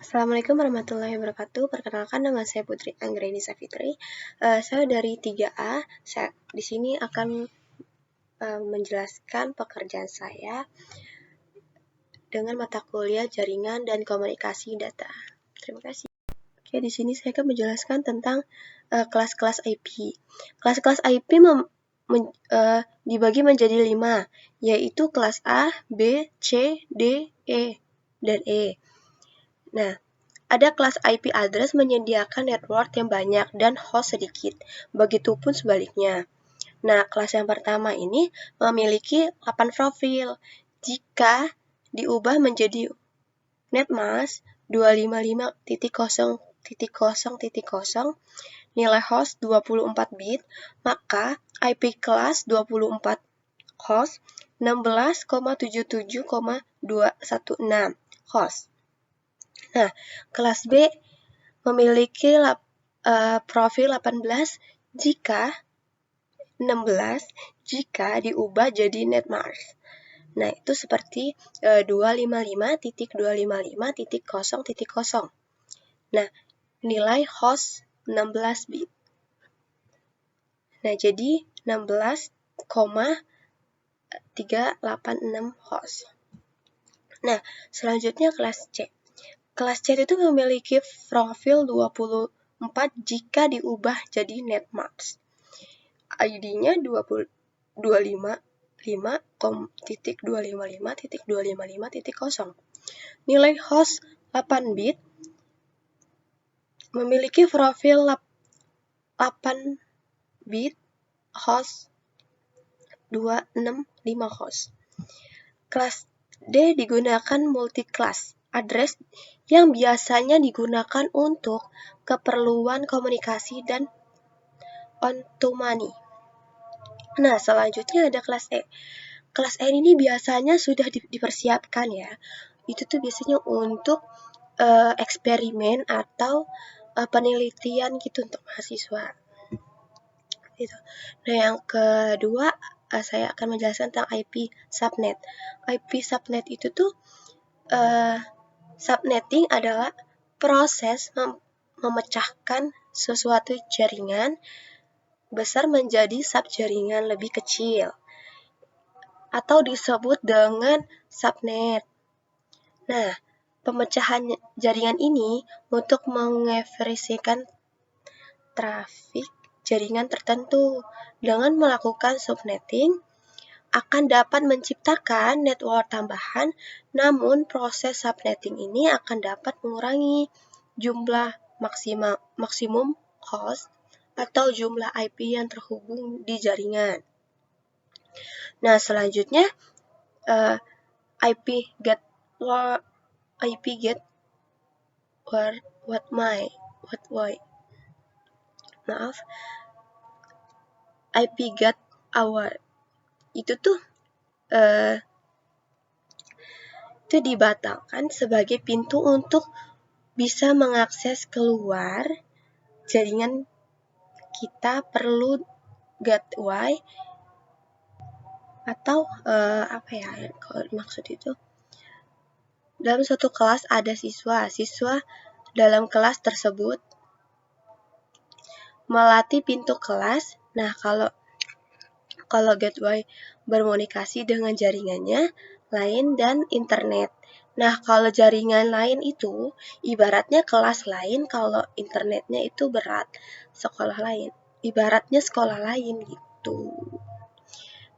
Assalamualaikum warahmatullahi wabarakatuh. Perkenalkan, nama saya Putri Anggreni Safitri. Saya dari 3A. Saya di sini akan menjelaskan pekerjaan saya dengan mata kuliah Jaringan dan Komunikasi Data. Terima kasih. Oke, di sini saya akan menjelaskan tentang kelas-kelas IP. Kelas-kelas IP dibagi menjadi 5, yaitu kelas A, B, C, D, E, dan E. Nah, ada kelas IP address menyediakan network yang banyak dan host sedikit, begitupun sebaliknya. Nah, kelas yang pertama ini memiliki 8 profil. Jika diubah menjadi netmask 255.0.0.0, nilai host 24 bit, maka IP kelas 24 host 16,77,216 host. Nah, kelas B memiliki profil 18 jika 16 jika diubah jadi netmask. Nah, itu seperti 255.255.0.0. Nah, nilai host 16 bit. Nah, jadi 16,386 host. Nah, selanjutnya kelas C. Kelas C itu memiliki profil 24 jika diubah jadi netmask. ID-nya 255.255.255.0. Nilai host 8 bit, memiliki profil 8 bit, host 265 host. Kelas D digunakan multi-class address yang biasanya digunakan untuk keperluan komunikasi dan on-to-many. Nah, selanjutnya ada kelas E. Kelas E ini biasanya sudah dipersiapkan ya. Itu tuh biasanya untuk eksperimen atau penelitian gitu untuk mahasiswa. Gitu. Nah, yang kedua saya akan menjelaskan tentang IP subnet. IP subnet itu tuh subnetting adalah proses memecahkan sesuatu jaringan besar menjadi subjaringan lebih kecil, atau disebut dengan subnet. Nah, pemecahan jaringan ini untuk mengefisienkan trafik jaringan tertentu. Dengan melakukan subnetting, akan dapat menciptakan network tambahan, namun proses subnetting ini akan dapat mengurangi jumlah maksimum host atau jumlah IP yang terhubung di jaringan. Nah, selanjutnya IP gateway IP gateway itu tuh itu dibatalkan sebagai pintu untuk bisa mengakses keluar jaringan. Kita perlu gateway atau apa ya kalau maksud itu, dalam suatu kelas ada siswa dalam kelas tersebut melatih pintu kelas. Nah, kalau gateway berkomunikasi dengan jaringannya lain dan internet. Nah, kalau jaringan lain itu ibaratnya kelas lain, kalau internetnya itu sekolah lain. Ibaratnya sekolah lain gitu.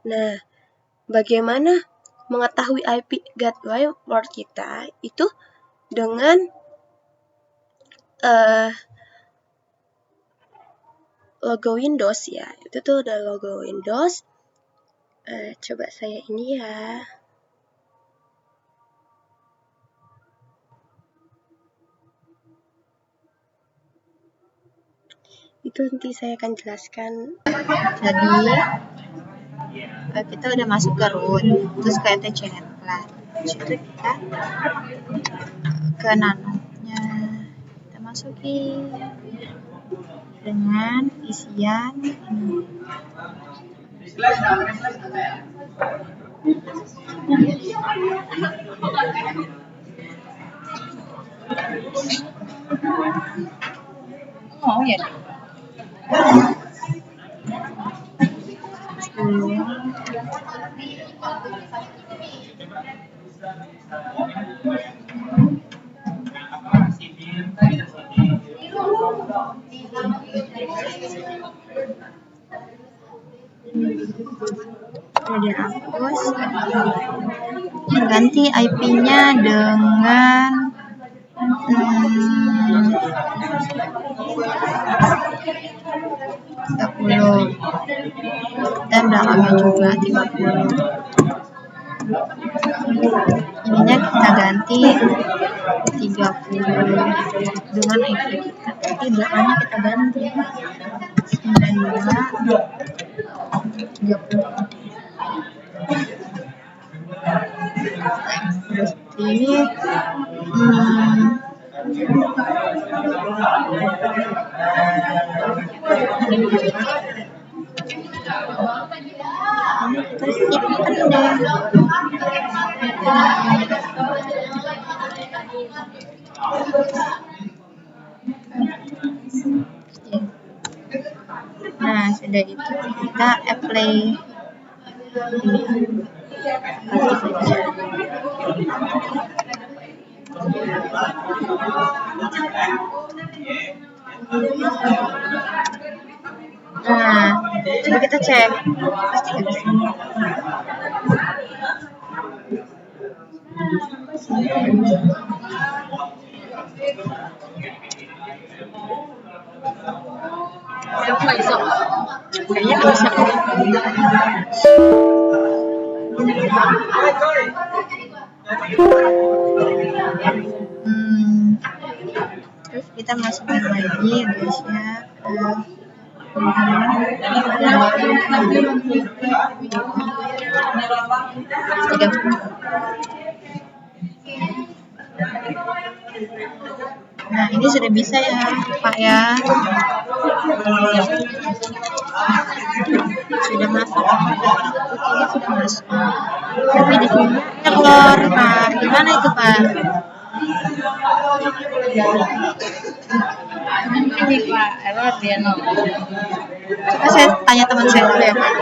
Nah, bagaimana mengetahui IP gateway word kita itu dengan logo Windows ya. Itu tuh ada logo Windows. Coba saya ini ya. Itu nanti saya akan jelaskan. Jadi kita udah masuk ke root, terus ke etcetera. Terus itu kita ke nanonya kita masukin dengan isian ini. Oh ya. Udah dihapus. Ganti IP-nya dengan 30 dan belakangnya juga 30. Ininya kita ganti 30 dengan IP kita, tapi belakangnya kita ganti 92 30. Terus ini kita simpan deh. Nah, sudah itu kita apply ini. Nah, coba kita cek. Pasti ada sini. Kayaknya bisa. Terus kita masukin lagi guysnya Nah, ini sudah bisa ya, Pak ya. Sudah masuk. Putihnya sudah masuk. Tapi di sini error, Pak. Gimana itu, Pak? Ini Pak, error dia no. Coba saya tanya teman saya dulu ya, Pak.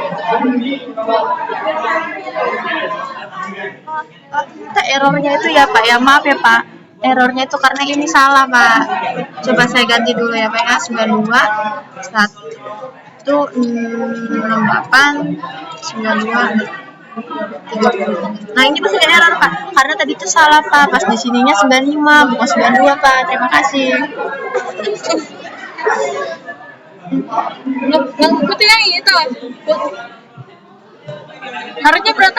Oh, ternyata errornya itu ya, Pak. Ya, maaf ya, Pak. Errornya itu karena ini salah, Pak. Coba saya ganti dulu ya, Pak ya. 92 168 92 30. Nah, ini masih ada error, Pak. Karena tadi itu salah, Pak. Pas di sininya 95, bukan 92, Pak. Terima kasih. Putih yang itu. Harusnya berapa?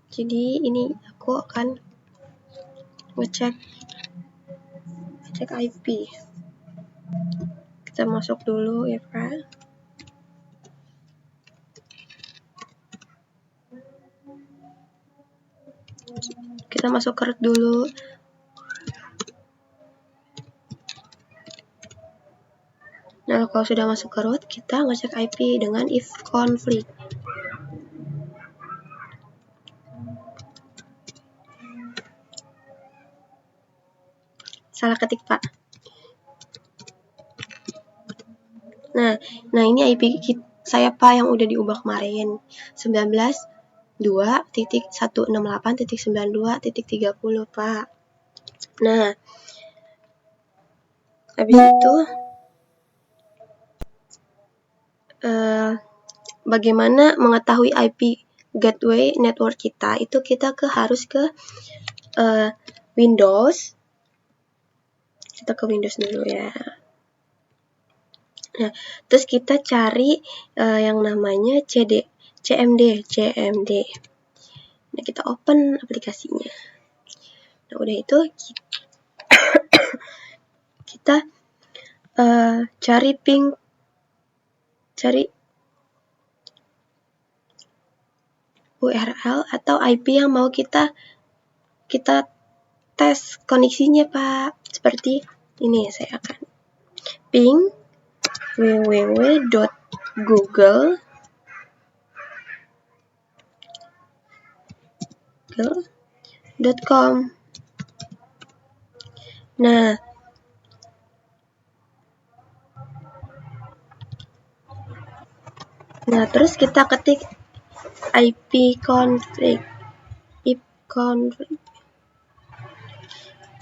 Jadi ini aku akan ngecek IP. Kita masuk dulu ya, Pak. Kita masuk ke root dulu. Nah, kalau sudah masuk ke root, kita ngecek IP dengan if conflict. Salah ketik, Pak. Nah ini IP saya, Pak, yang udah diubah kemarin. 19.2.168.92.30, Pak. Nah, habis itu bagaimana mengetahui IP gateway network kita? Itu kita harus ke Windows. Kita ke Windows dulu ya. Nah, terus kita cari yang namanya CMD. Nah, kita open aplikasinya. Nah, udah itu kita cari URL atau IP yang mau kita tes koneksinya, Pak. Seperti ini, saya akan ping www.google google.com. Nah, terus kita ketik ipconfig,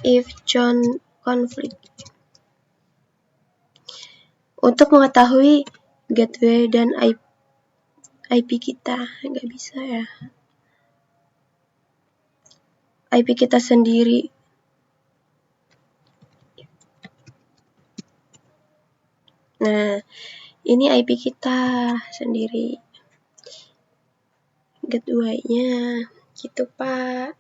if conflict untuk mengetahui gateway dan IP kita. Nggak bisa ya, IP kita sendiri. Nah, ini IP kita sendiri, gateway-nya gitu Pak.